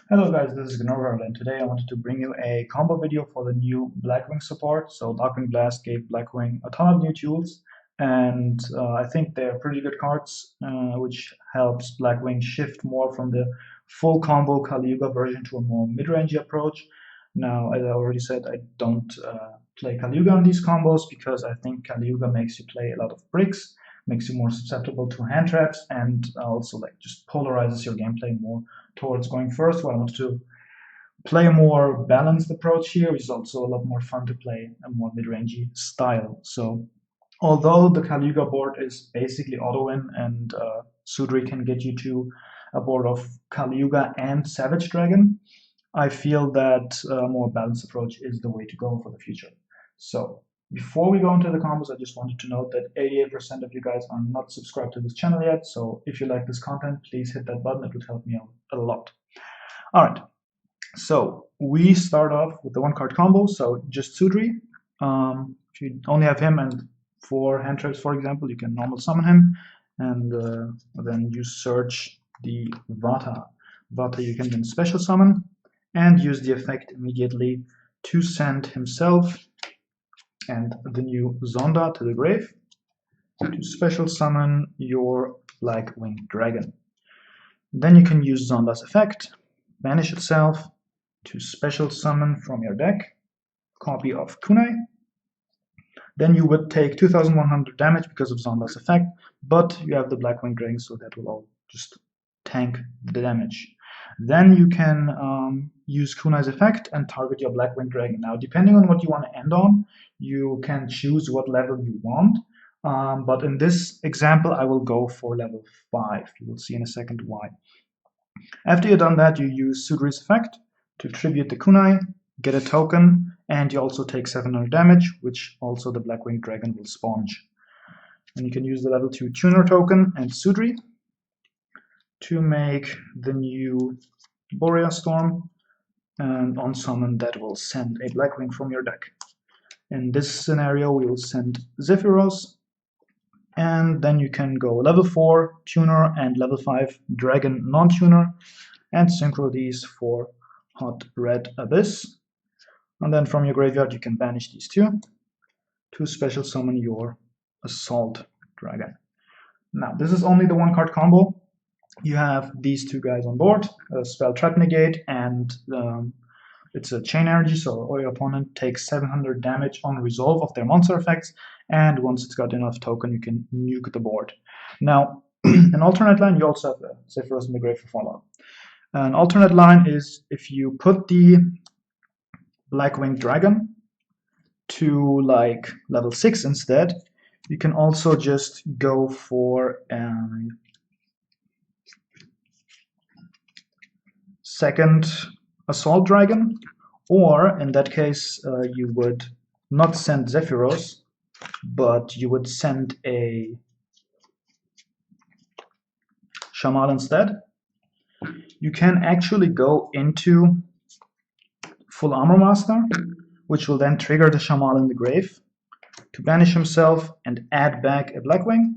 Hello guys, this is Gnarl, and today I wanted to bring you a combo video for the new Blackwing support. So Darkwing Blast gave Blackwing a ton of new tools, and I think they're pretty good cards, which helps Blackwing shift more from the full combo Kali-Yuga version to a more mid-range approach. Now, as I already said, I don't play Kali-Yuga on these combos because I think Kali-Yuga makes you play a lot of bricks, makes you more susceptible to hand traps, and also like just polarizes your gameplay more towards going first. While I want to play a more balanced approach here, is also a lot more fun to play a more mid-rangey style. So although the Kali-Yuga board is basically auto-win and Sudri can get you to a board of Kali-Yuga and Savage Dragon, I feel that a more balanced approach is the way to go for the future. So before we go into the combos, I just wanted to note that 88% of you guys are not subscribed to this channel yet. So if you like this content, please hit that button. It would help me out a lot. All right. So we start off with the one card combo. So just Sudri. If you only have him and 4 hand traps, for example, you can normal summon him, and then you search the Vata. Vata you can then special summon and use the effect immediately to send himself and the new Zonda to the grave to special summon your Blackwing Dragon. Then you can use Zonda's effect, banish itself, to special summon from your deck copy of Kunai. Then you would take 2100 damage because of Zonda's effect, but you have the Blackwing Dragon, so that will all just tank the damage. Then you can use Kunai's effect and target your Blackwing Dragon. Now, depending on what you want to end on, you can choose what level you want. But in this example, I will go for level 5. You will see in a second why. After you've done that, you use Sudri's effect to tribute the Kunai, get a token, and you also take 700 damage, which also the Blackwing Dragon will sponge. And you can use the level 2 tuner token and Sudri to make the new Borea Storm, and on summon that will send a Blackwing from your deck. In this scenario, we will send Zephyros, and then you can go level 4 tuner and level 5 dragon non-tuner, and synchro these for Hot Red Abyss. And then from your graveyard, you can banish these two to special summon your Assault Dragon. Now, this is only the one card combo. You have these two guys on board, a spell Trap Negate, and it's a chain energy, so all your opponent takes 700 damage on resolve of their monster effects, and once it's got enough token, you can nuke the board. Now, an alternate line, you also have Zephyros in the grave for Fallout. An alternate line is if you put the Blackwing Dragon to like level 6 instead, you can also just go for second Assault Dragon, or in that case you would not send Zephyros, but you would send a Shamal instead. You can actually go into Full Armor Master, which will then trigger the Shamal in the grave to banish himself and add back a Blackwing,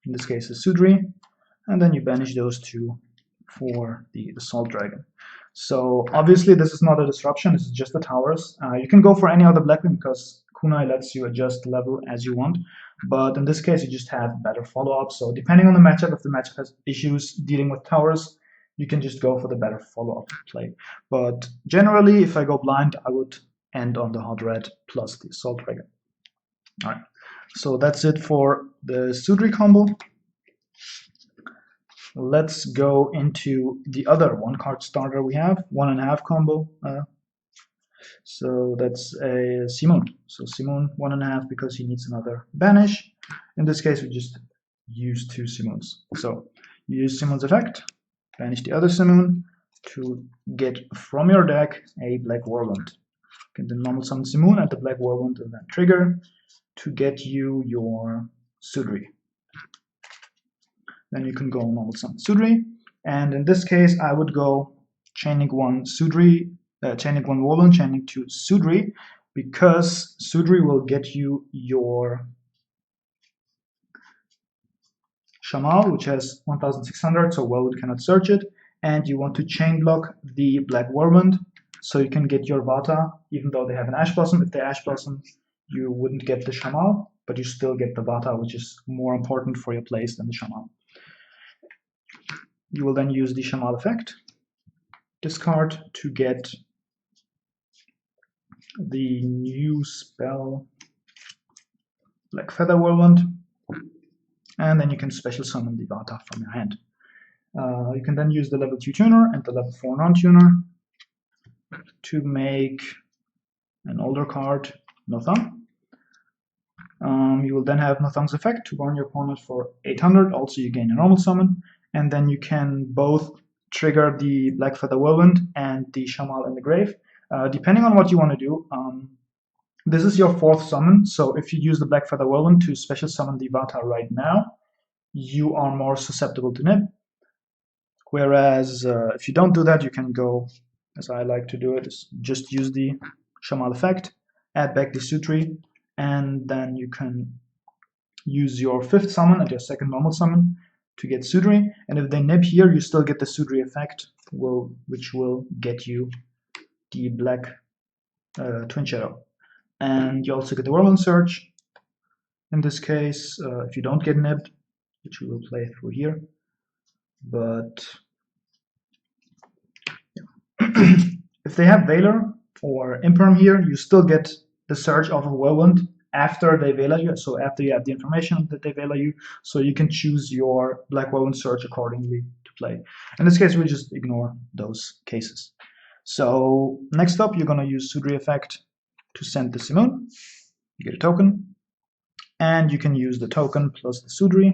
in this case a Sudri, and then you banish those two for the Assault Dragon. So obviously this is not a disruption, this is just the towers. You can go for any other Blackwing because Kunai lets you adjust level as you want, but in this case you just have better follow-up. So depending on the matchup, if the matchup has issues dealing with towers, you can just go for the better follow-up play. But generally, if I go blind, I would end on the Hot Red plus the Assault Dragon. All right, so that's it for the Sudri combo. Let's go into the other one card starter we have, 1.5 combo. So that's a Simoon. So Simoon 1.5 because he needs another banish. In this case, we just use 2 Simoons. So you use Simoon's effect, banish the other Simoon to get from your deck a Black Whirlwind. You can then normal summon Simoon at the Black Whirlwind and then trigger to get you your Sudri. Then you can go normal summon Sudri, and in this case I would go chaining 1 Sudri, chaining 1 Whirlwind, chaining 2 Sudri, because Sudri will get you your Shamal, which has 1600, so Whirlwind cannot search it, and you want to chain block the Black Whirlwind so you can get your Vata, even though they have an Ash Blossom. If they Ash Blossom, you wouldn't get the Shamal, but you still get the Vata, which is more important for your plays than the Shamal. You will then use the Shamal effect, discard to get the new spell Black Feather Whirlwind, and then you can special summon the Vata from your hand. You can then use the level 2 tuner and the level 4 non-tuner to make an older card, Nothung. You will then have Nothung's effect to warn your opponent for 800. Also, you gain a normal summon, and then you can both trigger the Black Feather Whirlwind and the Shamal in the grave, depending on what you want to do. This is your 4th summon, so if you use the Black Feather Whirlwind to special summon the Vata right now, you are more susceptible to nib. Whereas if you don't do that, you can go, as I like to do it, is just use the Shamal effect, add back the Sudri, and then you can use your 5th summon and your 2nd normal summon to get Sudri. And if they nib here, you still get the Sudri effect, which will get you the Black Twin Shadow. And you also get the Whirlwind Surge. In this case, if you don't get nibbed, which we will play through here, but yeah. If they have Valor or Imperm here, you still get the Surge of a Whirlwind after they Valor you, so after you have the information that they Valor you, so you can choose your Black Whirlwind Surge accordingly to play. In this case, we just ignore those cases. So next up, you're going to use Sudri effect to send the Simoon. You get a token, and you can use the token plus the Sudri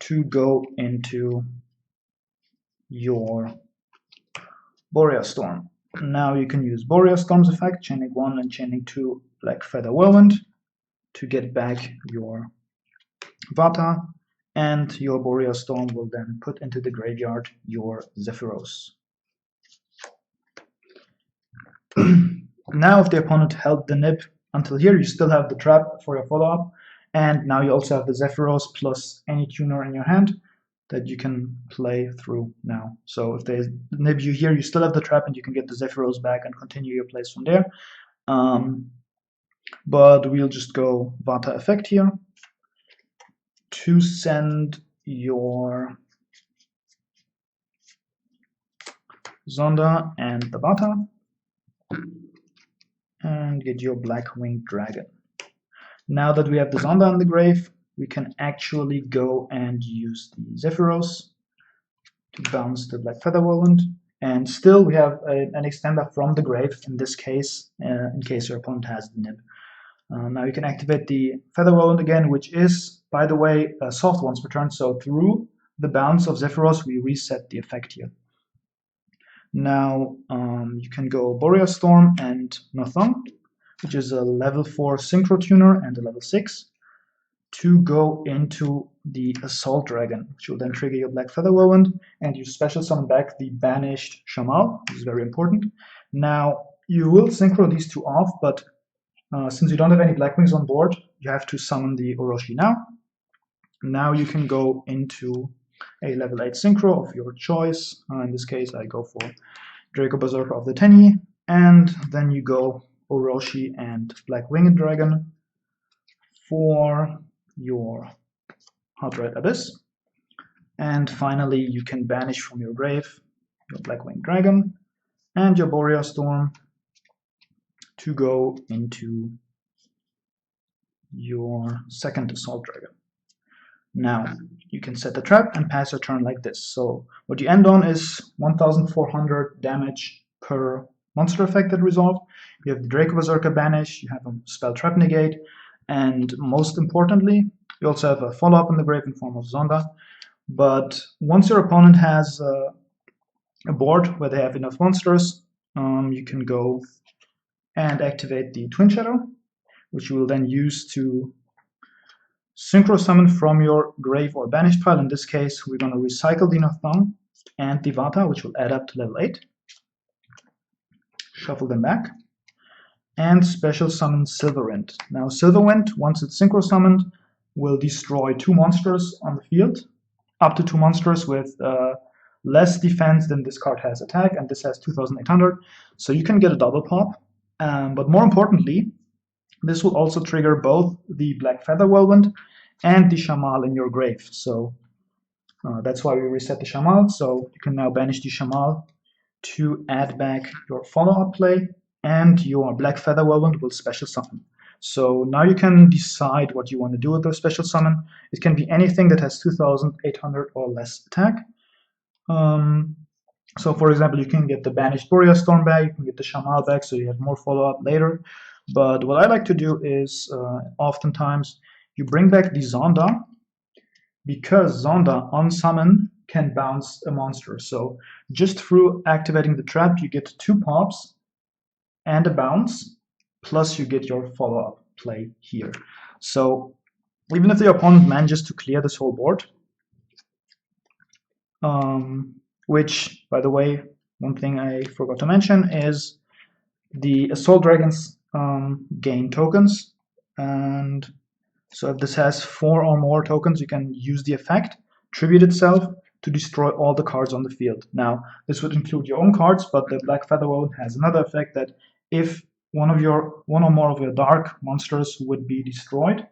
to go into your Boreas Storm. Now you can use Boreas Storm's effect, chaining 1 and chaining 2 Black Feather Whirlwind to get back your Vata, and your Boreas Storm will then put into the graveyard your Zephyros. Now if the opponent held the nib until here, you still have the trap for your follow-up, and now you also have the Zephyros plus any tuner in your hand that you can play through now. So if they nib you here, you still have the trap and you can get the Zephyros back and continue your plays from there. But we'll just go Vata effect here to send your Zonda and the Vata and get your Blackwing Dragon. Now that we have the Zonda in the grave, we can actually go and use the Zephyros to bounce the Black Feather Whirlwind, and still we have an extender from the grave in this case, in case your opponent has the nib. Now you can activate the Feather Whirlwind again, which is, by the way, soft once per turn, so through the bounce of Zephyros we reset the effect here. Now you can go Boreas Storm and Nothung, which is a level 4 Synchro Tuner and a level 6, to go into the Assault Dragon, which will then trigger your Black Feather Whirlwind, and you special summon back the banished Shamal, which is very important. Now you will synchro these two off, but since you don't have any Blackwings on board, you have to summon the Orochi now. Now you can go into a level 8 synchro of your choice. In this case, I go for Draco Berserker of the Tenyi, and then you go Orochi and Black Winged Dragon for your Hot Red Abyss. And finally, you can banish from your grave your Black Winged Dragon and your Boreas Storm to go into your second Assault Dragon. Now, you can set the trap and pass your turn like this. So what you end on is 1400 damage per monster effect that resolved. You have the Draco Berserker banish, you have a spell trap negate, and most importantly, you also have a follow-up in the grave in form of Zonda. But once your opponent has a board where they have enough monsters, you can go and activate the Twin Shadow, which you will then use to synchro summon from your grave or banished pile. In this case, we're going to recycle the Nothung and the Vata, which will add up to level 8. Shuffle them back. And special summon Silverwind. Now Silverwind, once it's synchro summoned, will destroy 2 monsters on the field. Up to 2 monsters with less defense than this card has attack, and this has 2,800. So you can get a double pop. But more importantly, this will also trigger both the Black Feather Whirlwind and the Shamal in your grave. So that's why we reset the Shamal. So you can now banish the Shamal to add back your follow-up play, and your Black Feather Whirlwind will special summon. So now you can decide what you want to do with the special summon. It can be anything that has 2,800 or less attack. So for example, you can get the banished Boreas Storm back, you can get the Shamal back, so you have more follow-up later. But what I like to do is, oftentimes, you bring back the Zonda, because Zonda on summon can bounce a monster. So just through activating the trap, you get 2 pops and a bounce, plus you get your follow-up play here. So even if the opponent manages to clear this whole board, which, by the way, one thing I forgot to mention is the Assault Dragons gain tokens, and so if this has 4 or more tokens, you can use the effect, tribute itself, to destroy all the cards on the field. Now, this would include your own cards, but the Black Feather Whirlwind has another effect that if one or more of your dark monsters would be destroyed,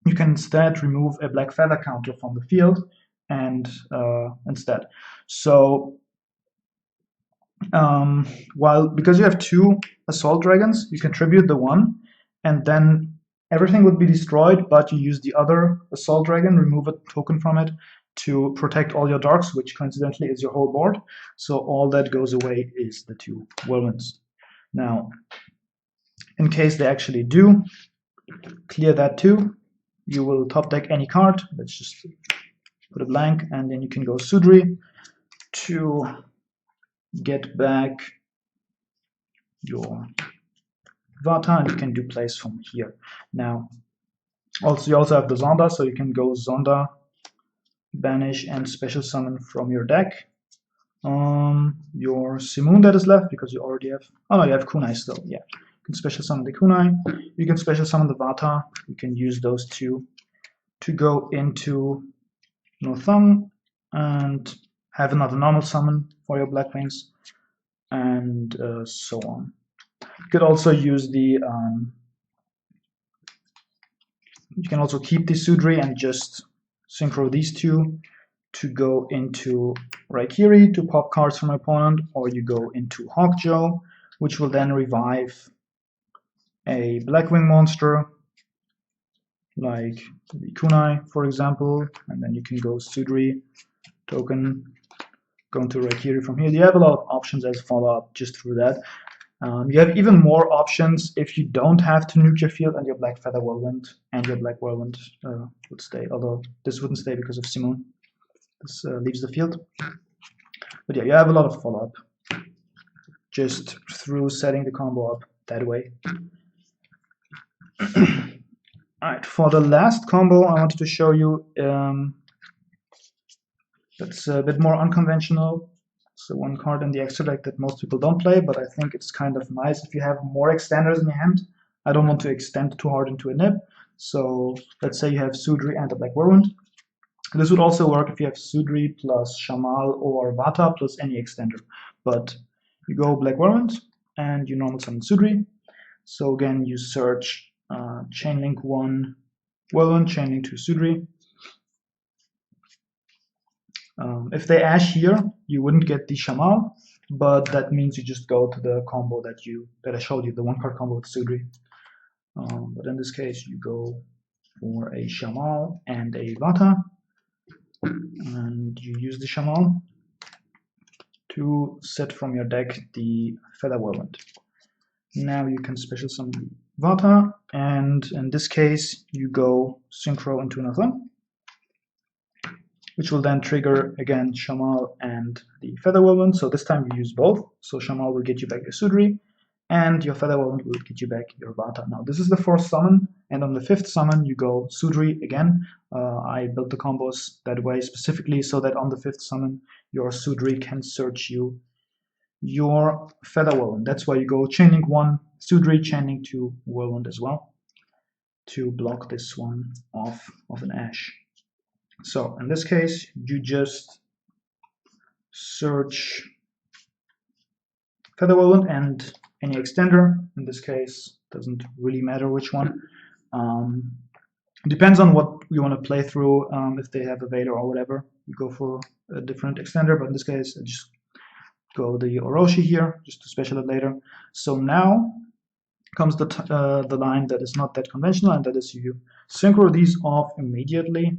you can instead remove a Black Feather counter from the field and instead. So because you have 2 Assault Dragons, you can tribute the one, and then everything would be destroyed, but you use the other Assault Dragon, remove a token from it to protect all your darks, which coincidentally is your whole board. So all that goes away is the 2 Whirlwinds. Now, in case they actually do clear that too, you will top deck any card. Let's just put a blank, and then you can go Sudri to get back your Vata, and you can do plays from here. Now, you also have the Zonda, so you can go Zonda, banish, and special summon from your deck. Your Simoon that is left, because you already have, oh no, you have Kunai still, yeah. You can special summon the Kunai, you can special summon the Vata, you can use those 2 to go into Nothung and have another normal summon for your Blackwings, and so on. You could also use the, you can also keep the Sudri and just synchro these 2 to go into Raikiri to pop cards from my opponent, or you go into Hawkjoe, which will then revive a Blackwing monster, like the Kunai, for example, and then you can go Sudri, token, go into Raikiri from here. You have a lot of options as follow-up just through that. You have even more options if you don't have to nuke your field, and your Black Feather Whirlwind and your Black Whirlwind would stay, although this wouldn't stay because of Simoon. This leaves the field. But yeah, you have a lot of follow-up just through setting the combo up that way. Alright, for the last combo I wanted to show you, that's a bit more unconventional. So one card in the extra deck that most people don't play, but I think it's kind of nice if you have more extenders in your hand. I don't want to extend too hard into a nib. So let's say you have Sudri and a Black Whirlwind. This would also work if you have Sudri plus Shamal or Vata plus any extender. But you go Black Whirlwind and you normal summon Sudri. So again, you search Chainlink 1 Whirlwind, Chainlink 2 Sudri. If they ash here, you wouldn't get the Shamal, but that means you just go to the combo that I showed you, the 1-card combo with Sudri. But in this case, you go for a Shamal and a Vata, and you use the Shamal to set from your deck the Feather Whirlwind. Now you can special summon Vata, and in this case, you go Synchro into Nothung, which will then trigger again Shamal and the Feather Whirlwind. So this time you use both. So Shamal will get you back your Sudri, and your Feather Whirlwind will get you back your Vata. Now this is the 4th summon, and on the 5th summon you go Sudri again. I built the combos that way specifically so that on the 5th summon your Sudri can search you your Feather Whirlwind. That's why you go Chainlink 1 Sudri, Chainlink 2 Whirlwind as well, to block this one off of an Ash. So in this case, you just search Feather Whirlwind and any extender. In this case, doesn't really matter which one. Depends on what you want to play through. If they have a Vader or whatever, you go for a different extender. But in this case, I just go the Orochi here, just to special it later. So now comes the line that is not that conventional, and that is you synchro these off immediately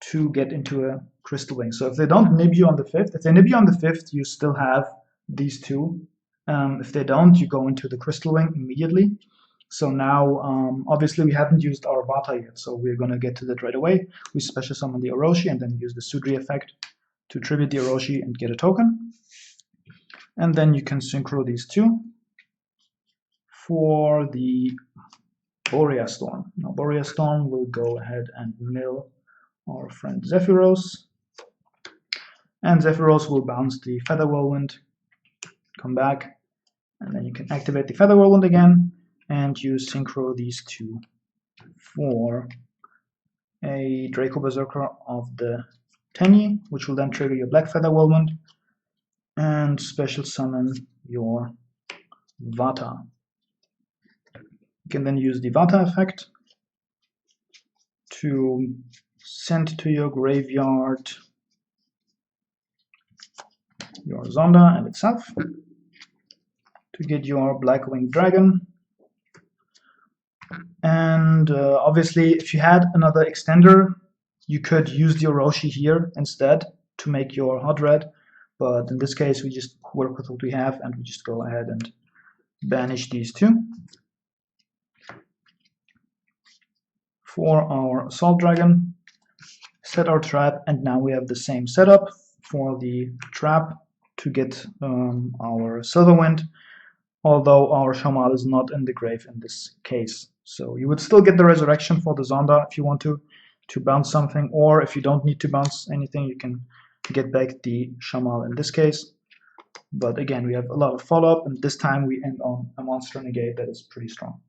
to get into a crystal wing. So if they don't nib you on the 5th, if they nib you on the 5th, you still have these two. If they don't, you go into the crystal wing immediately. So now, obviously, we haven't used our Vata yet, so we're going to get to that right away. We special summon the Orochi and then use the Sudri effect to tribute the Orochi and get a token. And then you can synchro these two for the Borea Storm. Now, Borea Storm will go ahead and mill our friend Zephyros. And Zephyros will bounce the Feather Whirlwind, come back, and then you can activate the Feather Whirlwind again, and you synchro these two for a Draco Berserker of the Tenyi, which will then trigger your Black Feather Whirlwind, and special summon your Vata. You can then use the Vata effect to send to your graveyard your Zonda and itself to get your Blackwing Dragon. And obviously, if you had another extender, you could use the Orochi here instead to make your hot red. But in this case, we just work with what we have, and we just go ahead and banish these two. For our Assault Dragon, set our trap, and now we have the same setup for the trap to get our Silverwind, although our Shamal is not in the grave in this case. So you would still get the resurrection for the Zonda if you want to bounce something, or if you don't need to bounce anything, you can get back the Shamal in this case. But again, we have a lot of follow-up, and this time we end on a monster negate that is pretty strong.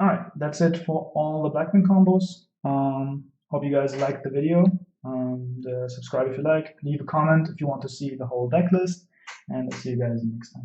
Alright, that's it for all the Blackwing combos. Hope you guys liked the video. Subscribe if you like, leave a comment if you want to see the whole deck list, and I'll see you guys next time.